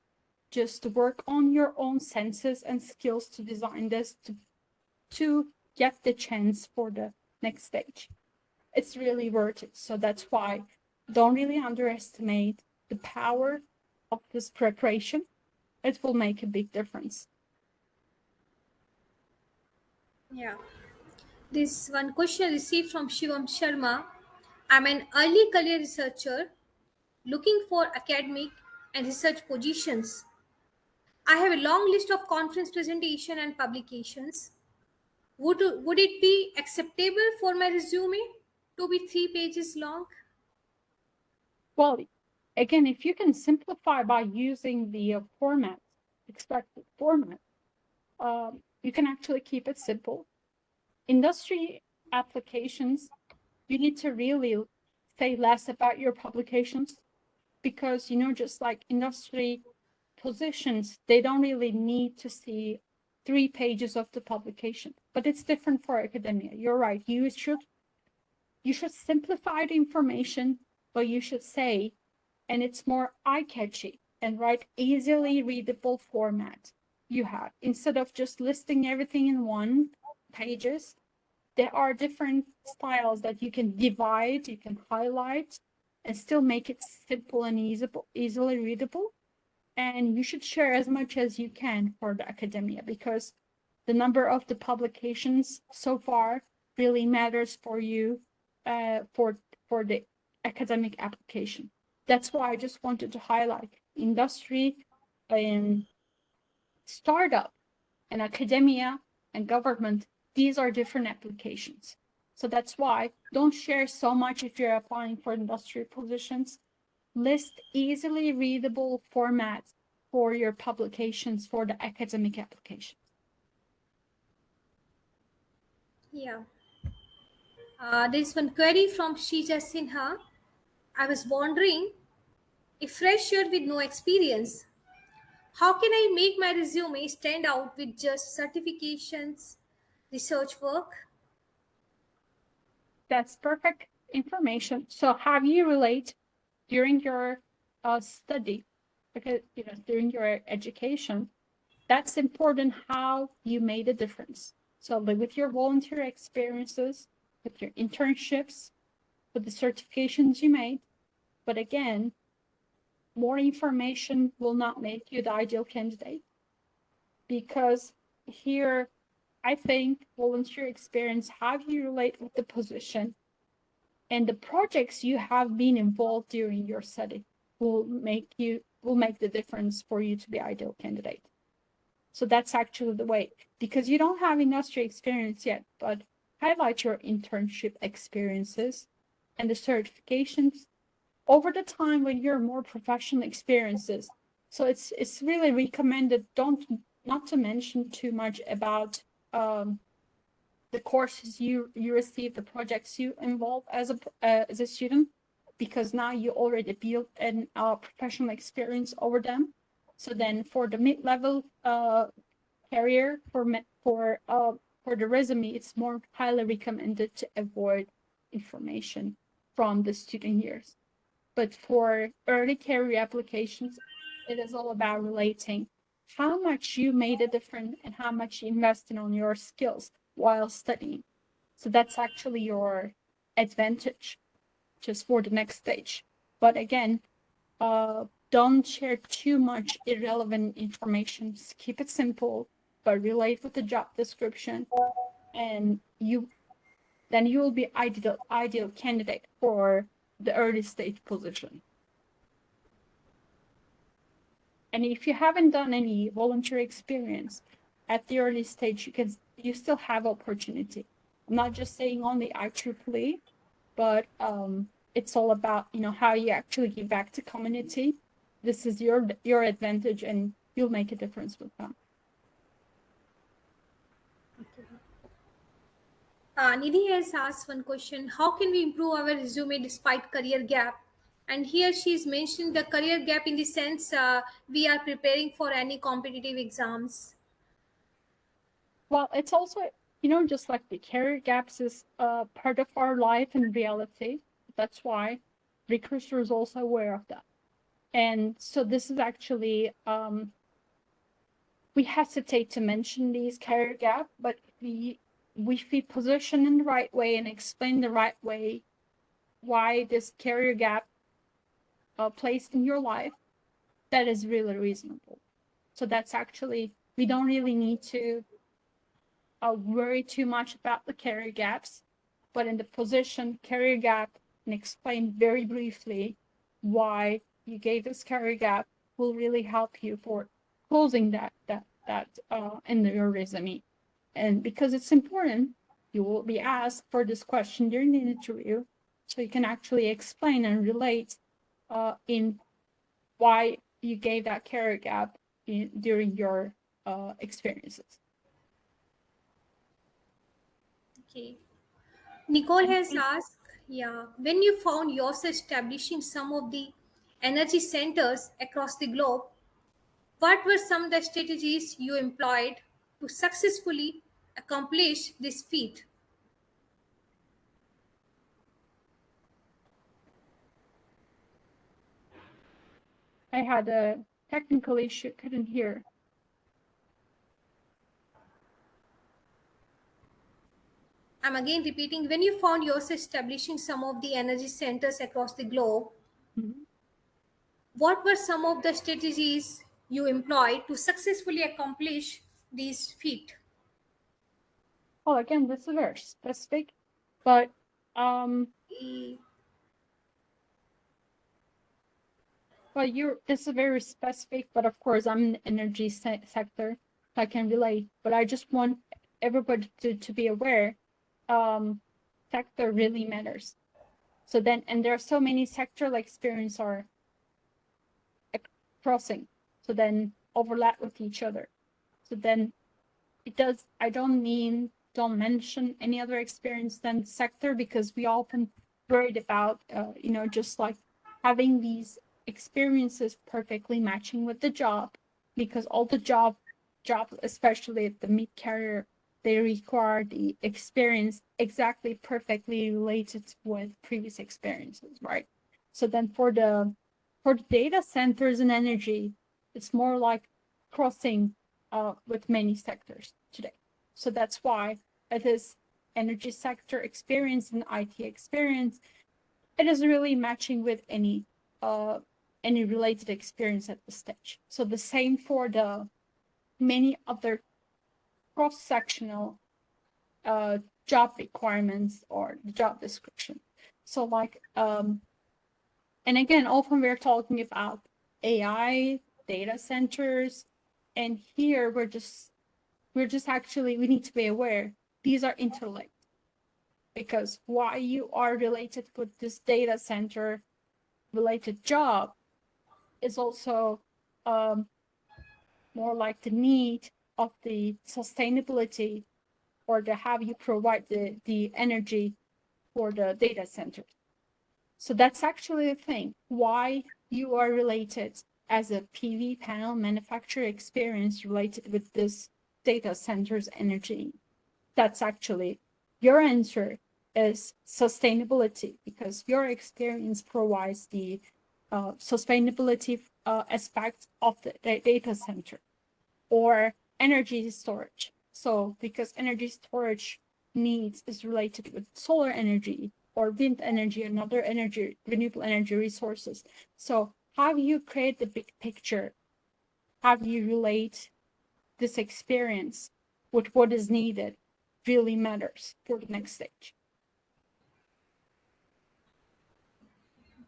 just to work on your own senses and skills to design this to get the chance for the next stage. It's really worth it. So that's why don't really underestimate the power of this preparation. It will make a big difference. Yeah. This one question received from Shivam Sharma. I'm an early career researcher looking for academic and research positions. I have a long list of conference presentation and publications. Would it be acceptable for my resume to be 3 pages long? Well, again, if you can simplify by using the expected format, you can actually keep it simple. Industry applications, you need to really say less about your publications because, just like industry positions, they don't really need to see 3 pages of the publication, but it's different for academia. You're right. You should simplify the information, but you should say, and it's more eye-catchy and write easily readable format you have. Instead of just listing everything in 1 pages, there are different styles that you can divide, you can highlight, and still make it simple and easily readable. And you should share as much as you can for the academia, because the number of the publications so far really matters for you for the academic application. That's why I just wanted to highlight industry and startup and academia and government. These are different applications. So that's why don't share so much if you're applying for industry positions. List easily readable formats for your publications for the academic application. Yeah. There's one query from Shrija Sinha. I was wondering, a fresher with no experience, how can I make my resume stand out with just certifications, research work? That's perfect information. So have you relate during your study, because during your education, that's important how you made a difference. So with your volunteer experiences, with your internships, with the certifications you made. But again, more information will not make you the ideal candidate, because here, I think volunteer experience, how you relate with the position and the projects you have been involved during your study will make the difference for you to be ideal candidate. So that's actually the way, because you don't have industry experience yet, but highlight your internship experiences and the certifications over the time when you're more professional experiences. So it's really recommended not to mention too much about the courses you receive, the projects you involve as a student, because now you already built an professional experience over them. So then for the mid-level career, for the resume, it's more highly recommended to avoid information from the student years. But for early career applications, it is all about relating how much you made a difference and how much you invested on your skills while studying. So that's actually your advantage just for the next stage. But again, don't share too much irrelevant information. Just keep it simple, but relate with the job description. And then you will be ideal candidate for the early stage position. And if you haven't done any voluntary experience at the early stage, you still have opportunity. I'm not just saying only IEEE, but it's all about, you know, how you actually give back to community. This is your advantage, and you'll make a difference with them. Nidhi has asked one question: how can we improve our resume despite career gap? And here she's mentioned the career gap in the sense we are preparing for any competitive exams. Well, it's also, you know, just like the career gaps is part of our life and reality. That's why recruiter is also aware of that. And so this is actually, we hesitate to mention these career gap, but if we position in the right way and explain the right way why this career gap placed in your life, that is really reasonable. So that's actually, we don't really need to worry too much about the career gaps, but in the position career gap and explain very briefly why you gave this career gap will really help you for closing that in your resume. And because it's important, you will be asked for this question during the interview, so you can actually explain and relate in why you gave that career gap during your experiences. Okay. Nicole has asked, yeah, when you found yourself establishing some of the energy centers across the globe, what were some of the strategies you employed to successfully accomplish this feat? I had a technical issue, couldn't hear. I'm again repeating, when you found yourself establishing some of the energy centers across the globe, Mhm. what were some of the strategies you employed to successfully accomplish these feat? Well, again, this is very specific, but this is very specific, but of course I'm in the energy sector, so I can relate, but I just want everybody to be aware, sector really matters. So then, and there are so many sectoral experience are crossing, so then overlap with each other. So then I don't mention any other experience than sector, because we often worried about, you know, just like having these experiences perfectly matching with the job, because all the jobs, especially at the mid-career, they require the experience exactly perfectly related with previous experiences, right? So then for the data centers and energy, it's more like crossing with many sectors today. So that's why it is energy sector experience and IT experience. It is really matching with any related experience at this stage. So the same for the many other cross-sectional job requirements or the job description. So like, and again, often we're talking about AI, data centers, and here we're just actually, we need to be aware these are interlinked, because why you are related with this data center related job is also more like the need of the sustainability, or the how you provide the energy for the data center. So that's actually the thing, why you are related as a PV panel manufacturer experience related with this data center's energy. That's actually your answer is sustainability, because your experience provides the sustainability aspect of the data center, or energy storage. So because energy storage needs is related with solar energy or wind energy and other energy, renewable energy resources. So how you create the big picture, how you relate this experience with what is needed really matters for the next stage.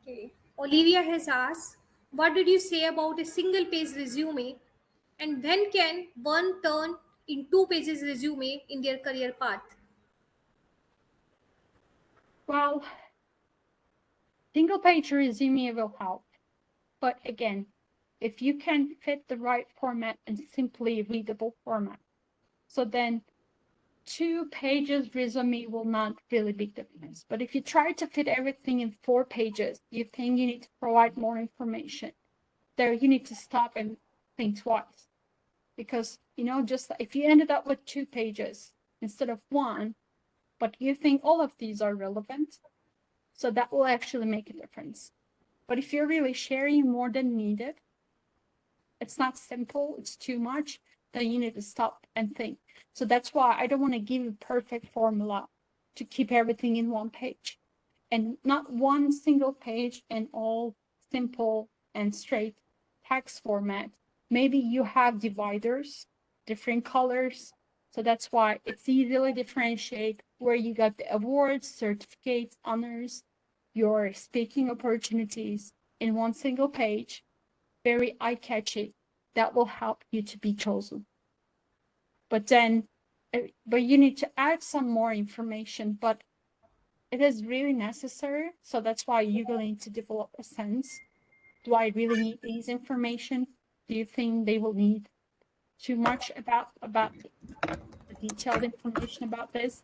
Okay. Olivia has asked, what did you say about a single page resume and when can one turn in 2 pages resume in their career path? Well, single page resume will help. But again, if you can fit the right format and simply readable format, so then 2 pages resume will not really make difference. But if you try to fit everything in 4 pages, you think you need to provide more information. There you need to stop and think twice. Because, just if you ended up with 2 pages instead of one, but you think all of these are relevant, so that will actually make a difference. But if you're really sharing more than needed, it's not simple, it's too much, then you need to stop and think. So that's why I don't want to give a perfect formula to keep everything in one page and not one single page and all simple and straight text format. Maybe you have dividers, different colors. So that's why it's easily differentiate where you got the awards, certificates, honors, your speaking opportunities in one single page, very eye-catchy. That will help you to be chosen. But you need to add some more information, but it is really necessary. So that's why you're going to develop a sense. Do I really need these information? Do you think they will need too much about the detailed information about this?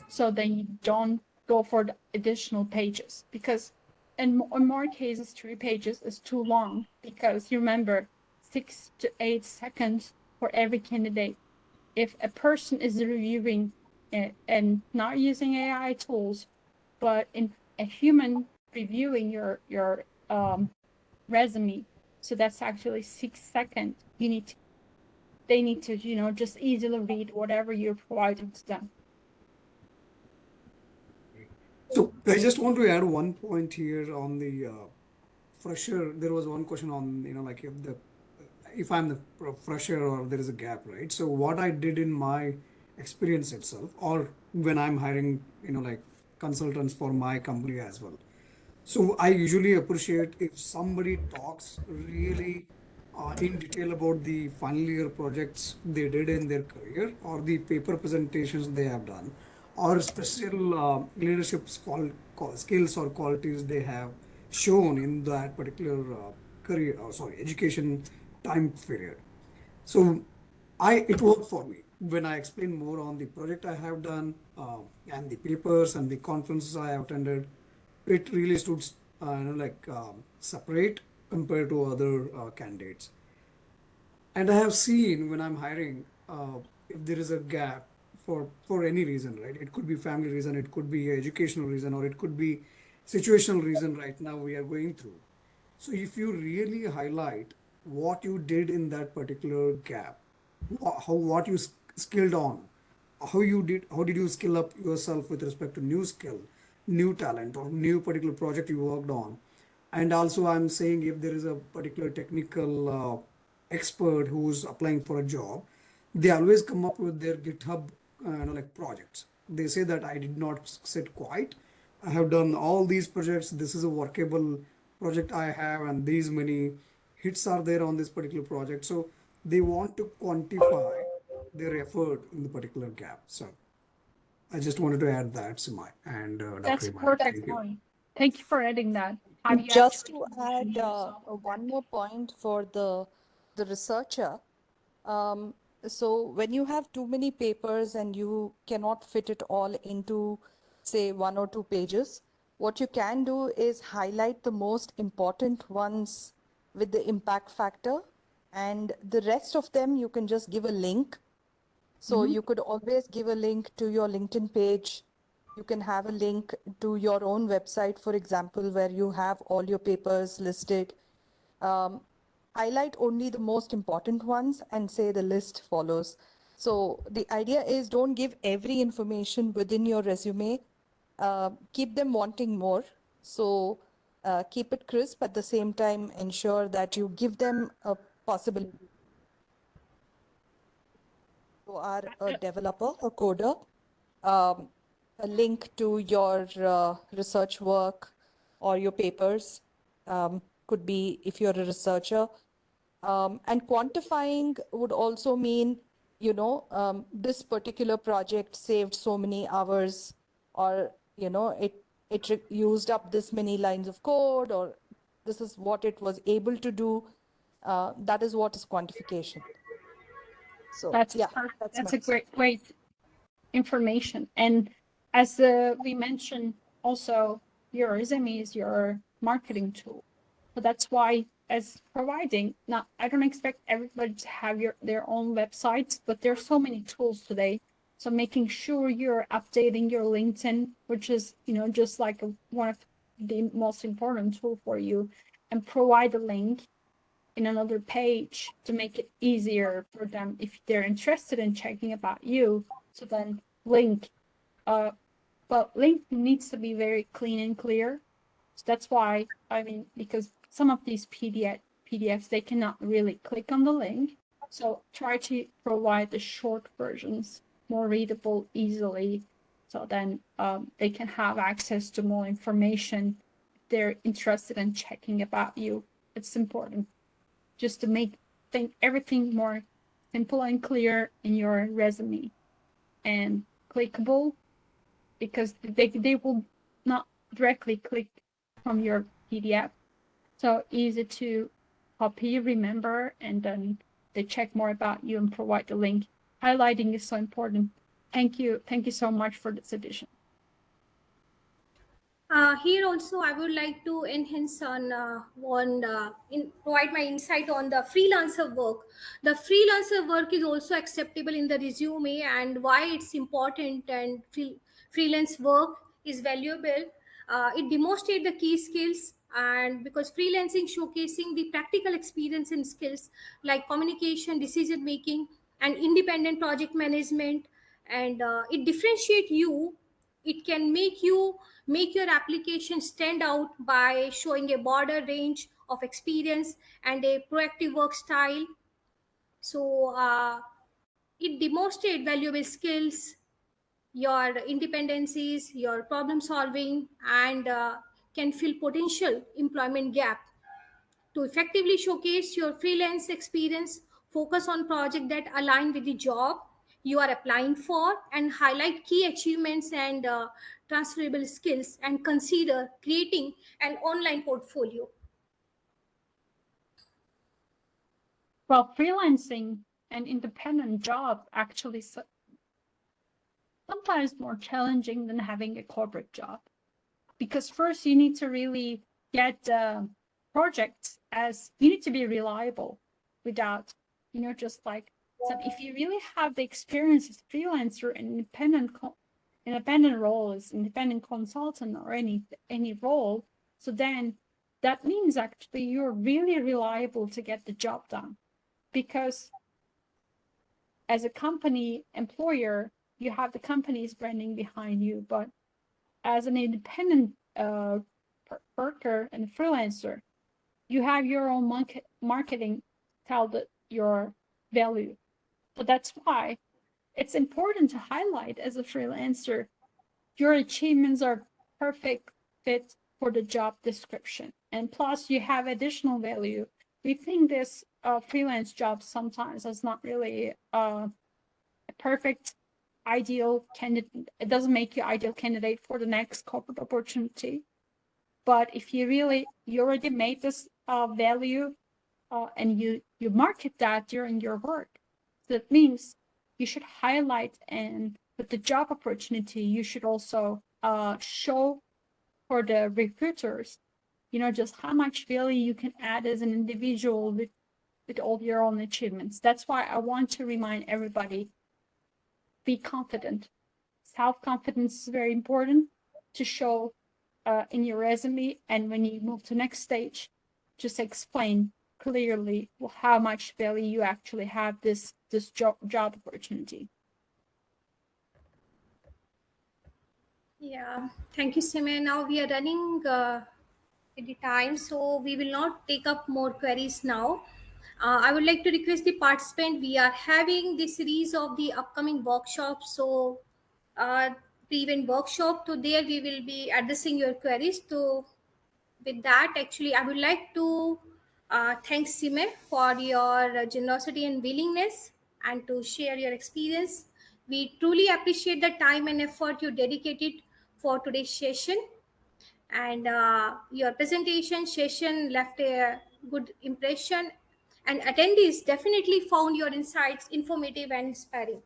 So then you don't go for the additional pages, because in more cases 3 pages is too long, because you remember 6 to 8 seconds for every candidate. If a person is reviewing it and not using AI tools, but in a human reviewing your resume, so that's actually 6 seconds. They need to just easily read whatever you're providing to them. So I just want to add one point here on the fresher. There was one question on, like if I'm the fresher or there is a gap, right? So what I did in my experience itself, or when I'm hiring, like consultants for my company as well. So I usually appreciate if somebody talks really in detail about the final year projects they did in their career, or the paper presentations they have done, or special leadership skills or qualities they have shown in that particular career, or sorry, education time period. So it worked for me when I explained more on the project I have done, and the papers and the conferences I have attended. It really stood, separate compared to other candidates. And I have seen when I'm hiring, if there is a gap for any reason, right? It could be family reason, it could be educational reason, or it could be situational reason right now we are going through. So if you really highlight what you did in that particular gap, what you skilled on, how did you skill up yourself with respect to new skill, new talent, or new particular project you worked on. And also I'm saying if there is a particular technical expert who's applying for a job, they always come up with their GitHub like projects. They say that I did not sit quiet, I have done all these projects, this is a workable project I have, and these many hits are there on this particular project. So they want to quantify their effort in the particular gap. So I just wanted to add that, Simai and That's Dr. a Imani. perfect Thank you. point. Thank you for adding that. Have you Just actually to positioned add yourself? one more point for the researcher. Um, so when you have too many papers and you cannot fit it all into, say, 1 or 2 pages, what you can do is highlight the most important ones with the impact factor, and the rest of them you can just give a link. So you could always give a link to your LinkedIn page. You can have a link to your own website, for example, where you have all your papers listed. Um, highlight only the most important ones and say the list follows. So the idea is don't give every information within your resume. Keep them wanting more. So keep it crisp, at the same time ensure that you give them a possibility. You are a developer, a coder, a link to your research work or your papers, could be if you're a researcher. And quantifying would also mean, this particular project saved so many hours, or, it used up this many lines of code, or this is what it was able to do. That is what is quantification. So That's yeah, perfect. that's That's my a great information. And as we mentioned, also your resume is your marketing tool. So that's why, as providing, not I don't expect everybody to have their own websites, but there's so many tools today. So making sure you're updating your LinkedIn, which is just like one of the most important tool for you, and provide a link in another page to make it easier for them if they're interested in checking about you. So then link, but link needs to be very clean and clear. So that's why, because some of these PDFs, they cannot really click on the link. So try to provide the short versions, more readable easily. So then they can have access to more information if they're interested in checking about you. It's important just to make everything more simple and clear in your resume and clickable, because they will not directly click from your PDF. So easy to copy, remember, and then they check more about you and provide the link. Highlighting is so important. Thank you so much for this edition. Here also, I would like to enhance on provide my insight on the freelancer work. The freelancer work is also acceptable in the resume, and why it's important and freelance work is valuable. It demonstrates the key skills, and because freelancing showcasing the practical experience and skills like communication, decision making, and independent project management, and it differentiate you. It can make your application stand out by showing a broader range of experience and a proactive work style. So it demonstrates valuable skills, your independencies, your problem solving, and can fill potential employment gap. To effectively showcase your freelance experience, focus on projects that align with the job you are applying for, and highlight key achievements and transferable skills, and consider creating an online portfolio. Well, freelancing and independent job actually sometimes more challenging than having a corporate job, because first you need to really get projects, as you need to be reliable without just like, so if you really have the experience as freelancer and independent role as independent consultant or any role, so then that means actually you're really reliable to get the job done, because as a company employer, you have the company's branding behind you, but as an independent worker and freelancer, you have your own marketing tell your value. So that's why it's important to highlight as a freelancer, your achievements are perfect fit for the job description. And plus you have additional value. We think this freelance job sometimes is not really a perfect ideal candidate. It doesn't make you ideal candidate for the next corporate opportunity. But if you already made this value and you market that during your work, so that means you should highlight, and with the job opportunity, you should also show for the recruiters, just how much value you can add as an individual with all your own achievements. That's why I want to remind everybody, be confident. Self-confidence is very important to show in your resume, and when you move to next stage, just explain clearly how much value you actually have this job opportunity. Yeah, thank you, Sime. Now we are running at the time, so we will not take up more queries now. I would like to request the participant. We are having the series of the upcoming workshops. So, pre-event workshop. So there we will be addressing your queries. So with that, actually, I would like to thank Sime for your generosity and willingness and to share your experience. We truly appreciate the time and effort you dedicated for today's session. And your presentation session left a good impression, and attendees definitely found your insights informative and inspiring.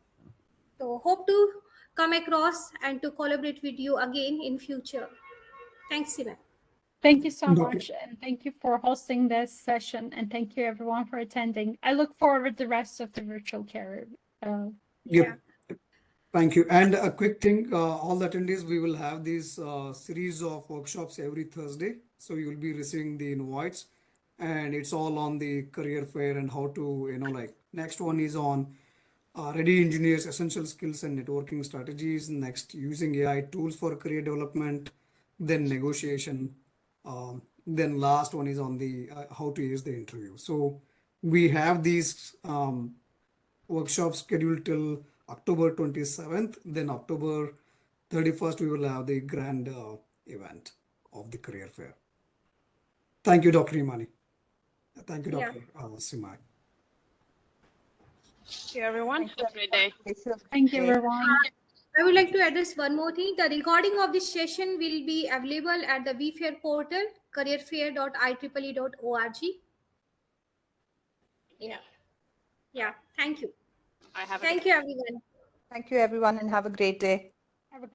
So hope to come across and to collaborate with you again in future. Thanks, Sime. Thank you so Dr. much, and thank you for hosting this session, and thank you everyone for attending. I look forward to the rest of the virtual care. Yep. Thank you. And a quick thing, all the attendees, we will have these series of workshops every Thursday. So you will be receiving the invites, and it's all on the career fair and how to, like next one is on ready engineers, essential skills and networking strategies. Next, using AI tools for career development, then negotiation. Then last one is on the how to use the interview. So we have these workshops scheduled till October 27th. Then October 31st, we will have the grand event of the career fair. Thank you, Dr. Imani. Thank you, Yeah. Dr. Simai. Thank you, everyone. Have a great day. Thank you, everyone. I would like to address one more thing. The recording of this session will be available at the VFair portal, careerfair.ieee.org. Yeah. Yeah. Thank you. I have a Thank you, everyone. Thank you, everyone, and have a great day. Have a